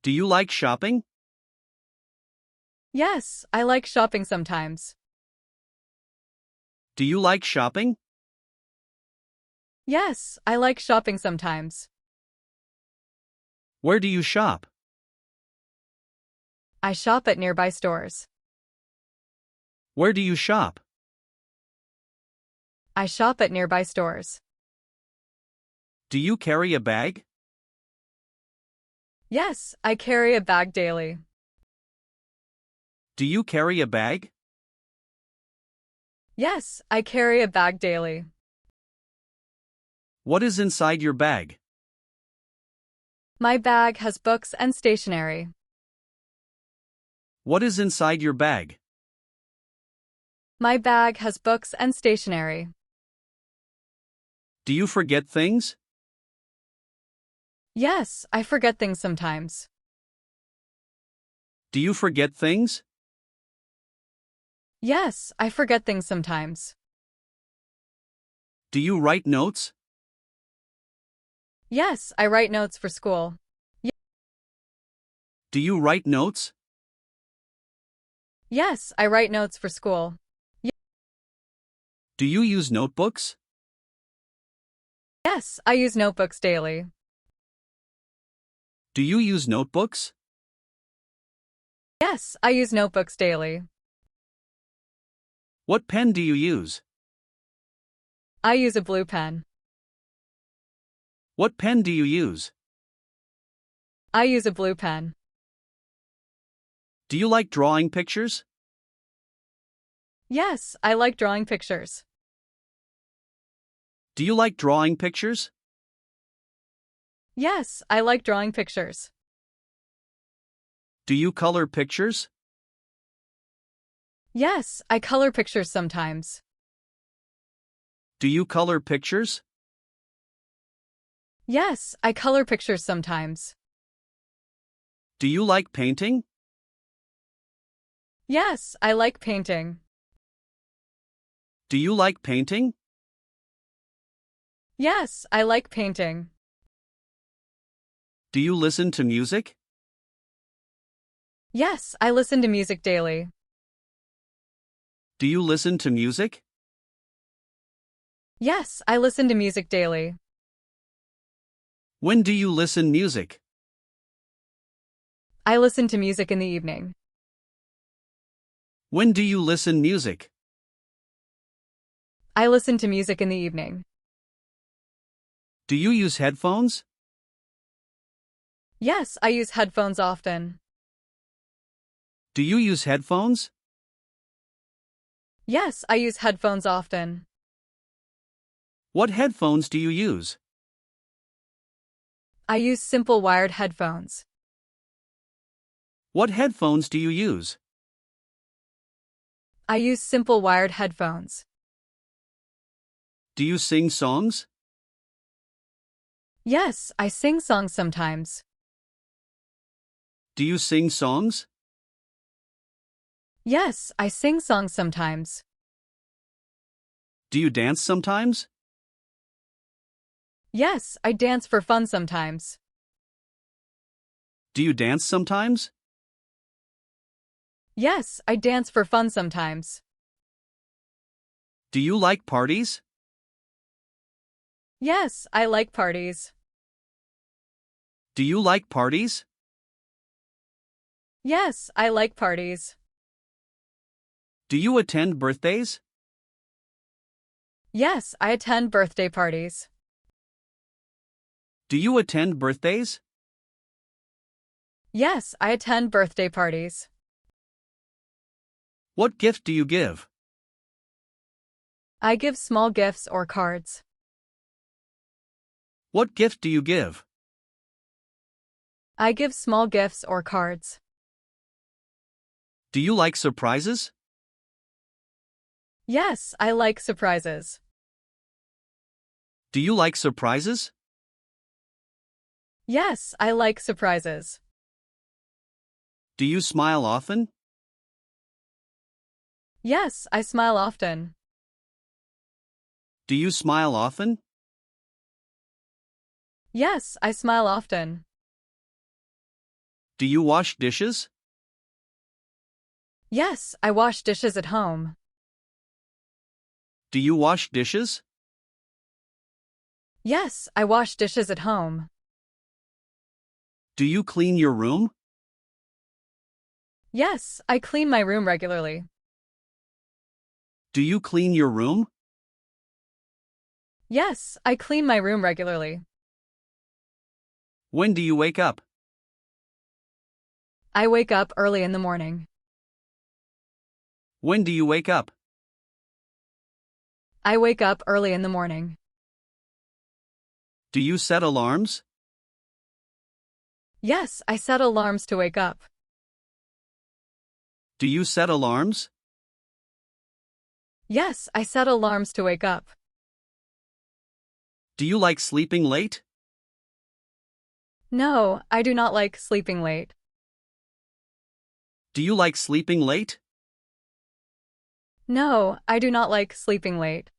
Do you like shopping? Yes, I like shopping sometimes. Do you like shopping? Yes, I like shopping sometimes. Where do you shop? I shop at nearby stores. Where do you shop? I shop at nearby stores. Do you carry a bag? Yes, I carry a bag daily. Do you carry a bag? Yes, I carry a bag daily. What is inside your bag? My bag has books and stationery. What is inside your bag? My bag has books and stationery. Do you forget things? Yes, I forget things sometimes. Do you forget things? Yes, I forget things sometimes. Do you write notes? Yes, I write notes for school. Do you write notes? Yes, I write notes for school. Do you use notebooks? Yes, I use notebooks daily. Do you use notebooks? Yes, I use notebooks daily. What pen do you use? I use a blue pen. What pen do you use? I use a blue pen. Do you like drawing pictures? Yes, I like drawing pictures. Do you like drawing pictures? Yes, I like drawing pictures. Do you color pictures? Yes, I color pictures sometimes. Do you color pictures? Yes, I color pictures sometimes. Do you like painting? Yes, I like painting. Do you like painting? Yes, I like painting. Do you listen to music? Yes, I listen to music daily. Do you listen to music? Yes, I listen to music daily. When do you listen music? I listen to music in the evening. When do you listen music? I listen to music in the evening. Do you use headphones? Yes, I use headphones often. Do you use headphones? Yes, I use headphones often. What headphones do you use? I use simple wired headphones. What headphones do you use? I use simple wired headphones. Do you sing songs? Yes, I sing songs sometimes. Do you sing songs? Yes, I sing songs sometimes. Do you dance sometimes? Yes, I dance for fun sometimes. Do you dance sometimes? Yes, I dance for fun sometimes. Do you like parties? Yes, I like parties. Do you like parties? Yes, I like parties. Do you attend birthdays? Yes, I attend birthday parties. Do you attend birthdays? Yes, I attend birthday parties. What gift do you give? I give small gifts or cards. What gift do you give? I give small gifts or cards. Do you like surprises? Yes, I like surprises. Do you like surprises? Yes, I like surprises. Do you smile often? Yes, I smile often. Do you smile often? Yes, I smile often. Do you wash dishes? Yes, I wash dishes at home. Do you wash dishes? Yes, I wash dishes at home. Do you clean your room? Yes, I clean my room regularly. Do you clean your room? Yes, I clean my room regularly. When do you wake up? I wake up early in the morning. When do you wake up? I wake up early in the morning. Do you set alarms? Yes, I set alarms to wake up. Do you set alarms? Yes, I set alarms to wake up. Do you like sleeping late? No, I do not like sleeping late. Do you like sleeping late? No, I do not like sleeping late.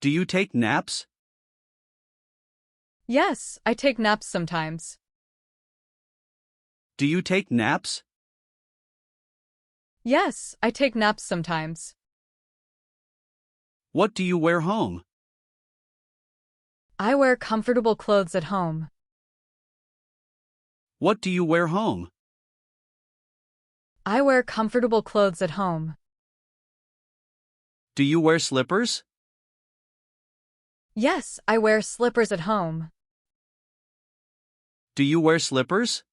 Do you take naps? Yes, I take naps sometimes. Do you take naps? Yes, I take naps sometimes. What do you wear home? I wear comfortable clothes at home. What do you wear home? I wear comfortable clothes at home. Do you wear slippers? Yes, I wear slippers at home. Do you wear slippers?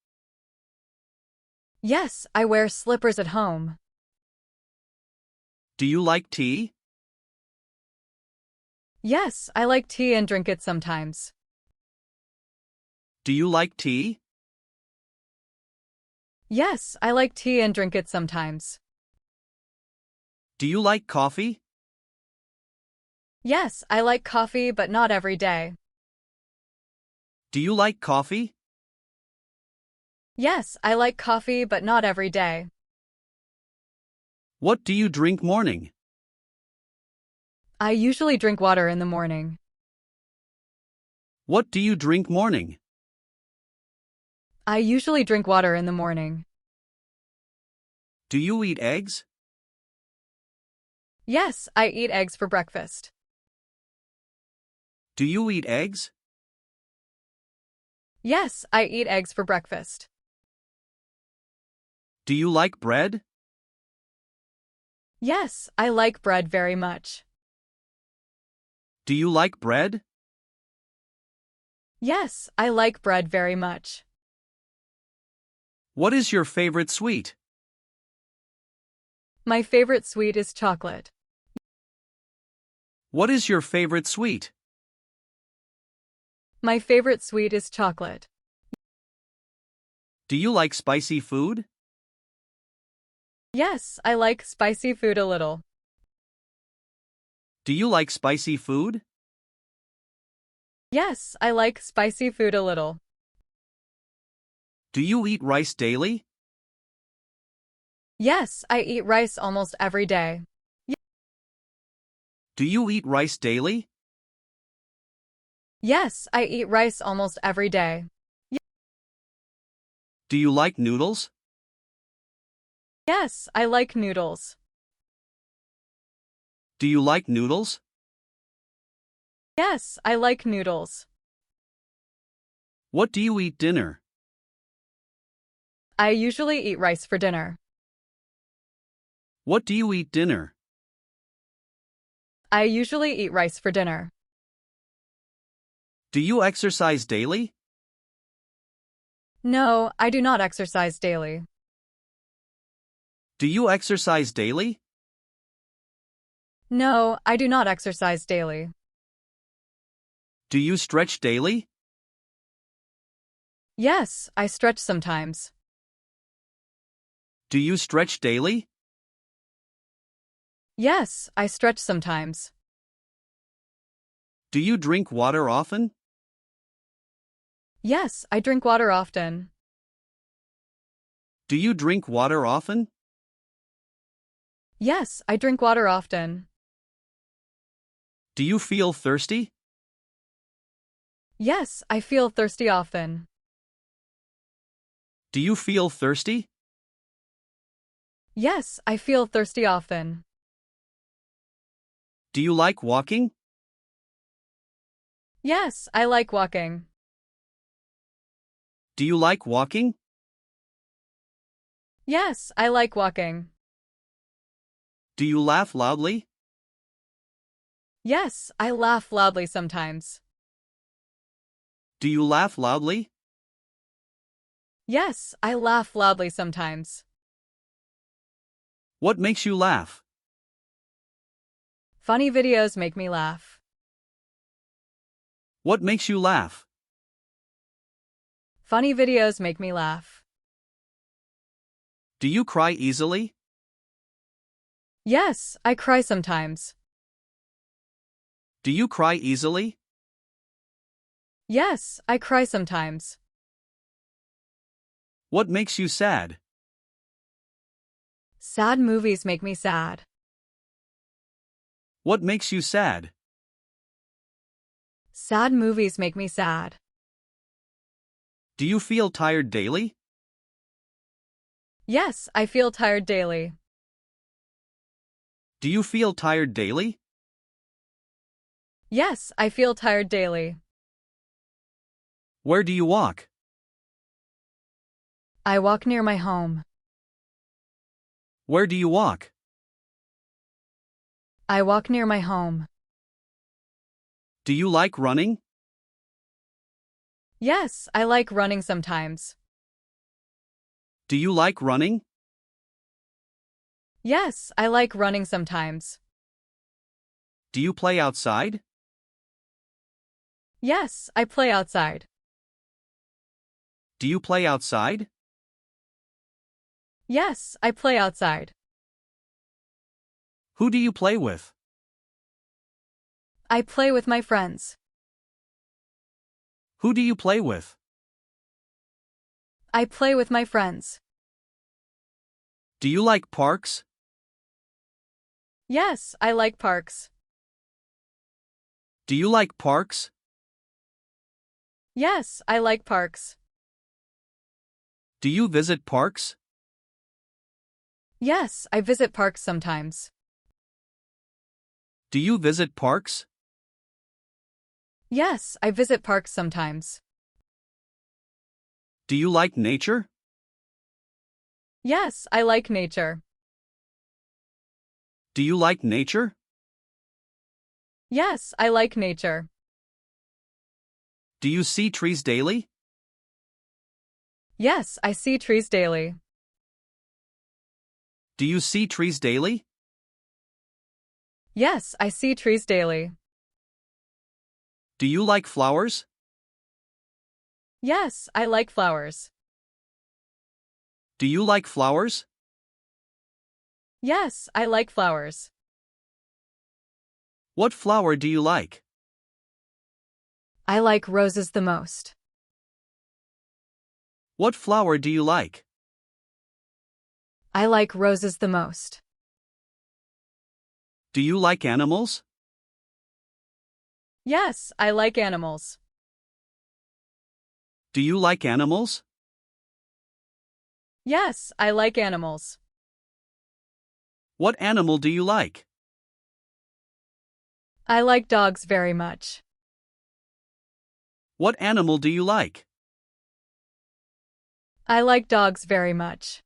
Yes, I wear slippers at home. Do you like tea? Yes, I like tea and drink it sometimes. Do you like tea? Yes, I like tea and drink it sometimes. Do you like coffee? Yes, I like coffee but not every day. Do you like coffee? Yes, I like coffee but not every day. What do you drink morning? I usually drink water in the morning. What do you drink morning? I usually drink water in the morning. Do you eat eggs? Yes, I eat eggs for breakfast. Do you eat eggs? Yes, I eat eggs for breakfast. Do you like bread? Yes, I like bread very much. Do you like bread? Yes, I like bread very much. What is your favorite sweet? My favorite sweet is chocolate. What is your favorite sweet? My favorite sweet is chocolate. Do you like spicy food? Yes, I like spicy food a little. Do you like spicy food? Yes, I like spicy food a little. Do you eat rice daily? Yes, I eat rice almost every day. Do you eat rice daily? Yes, I eat rice almost every day. Do you like noodles? Yes, I like noodles. Do you like noodles? Yes, I like noodles. What do you eat dinner? I usually eat rice for dinner. What do you eat dinner? I usually eat rice for dinner. Do you exercise daily? No, I do not exercise daily. Do you exercise daily? No, I do not exercise daily. Do you stretch daily? Yes, I stretch sometimes. Do you stretch daily? Yes, I stretch sometimes. Do you drink water often? Yes, I drink water often. Do you drink water often? Yes, I drink water often. Do you feel thirsty? Yes, I feel thirsty often. Do you feel thirsty? Yes, I feel thirsty often. Do you like walking? Yes, I like walking. Do you like walking? Yes, I like walking. Do you laugh loudly? Yes, I laugh loudly sometimes. Do you laugh loudly? Yes, I laugh loudly sometimes. What makes you laugh? Funny videos make me laugh. What makes you laugh? Funny videos make me laugh. Do you cry easily? Yes, I cry sometimes. Do you cry easily? Yes, I cry sometimes. What makes you sad? Sad movies make me sad. What makes you sad? Sad movies make me sad. Do you feel tired daily? Yes, I feel tired daily. Do you feel tired daily? Yes, I feel tired daily. Where do you walk? I walk near my home. Where do you walk? I walk near my home. Do you like running? Yes, I like running sometimes. Do you like running? Yes, I like running sometimes. Do you play outside? Yes, I play outside. Do you play outside? Yes, I play outside. Who do you play with? I play with my friends. Who do you play with? I play with my friends. Do you like parks? Yes, I like parks. Do you like parks? Yes, I like parks. Do you visit parks? Yes, I visit parks sometimes. Do you visit parks? Yes, I visit parks sometimes. Do you like nature? Yes, I like nature. Do you like nature? Yes, I like nature. Do you see trees daily? Yes, I see trees daily. Do you see trees daily? Yes, I see trees daily. Do you like flowers? Yes, I like flowers. Do you like flowers? Yes, I like flowers. What flower do you like? I like roses the most. What flower do you like? I like roses the most. Do you like animals? Yes, I like animals. Do you like animals? Yes, I like animals. What animal do you like? I like dogs very much. What animal do you like? I like dogs very much.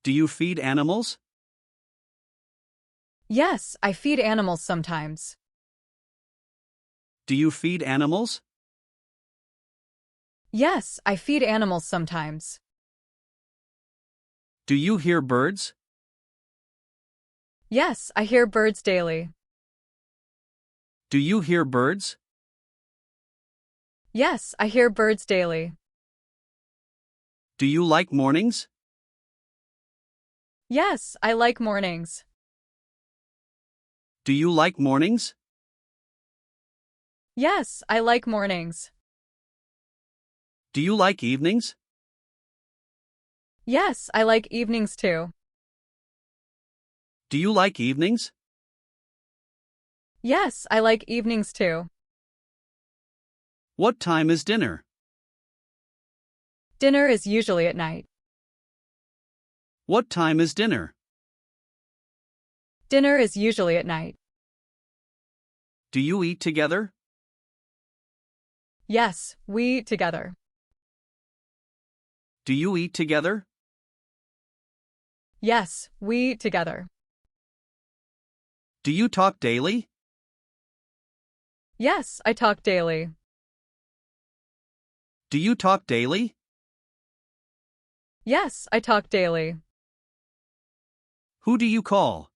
Do you feed animals? Yes, I feed animals sometimes. Do you feed animals? Yes, I feed animals sometimes. Do you hear birds? Yes, I hear birds daily. Do you hear birds? Yes, I hear birds daily. Do you like mornings? Yes, I like mornings. Do you like mornings? Yes, I like mornings. Do you like evenings? Yes, I like evenings too. Do you like evenings? Yes, I like evenings too. What time is dinner? Dinner is usually at night. What time is dinner? Dinner is usually at night. Do you eat together? Yes, we eat together. Do you eat together? Yes, we eat together. Do you talk daily? Yes, I talk daily. Do you talk daily? Yes, I talk daily. Who do you call?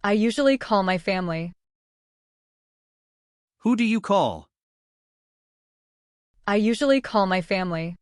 I usually call my family. Who do you call? I usually call my family.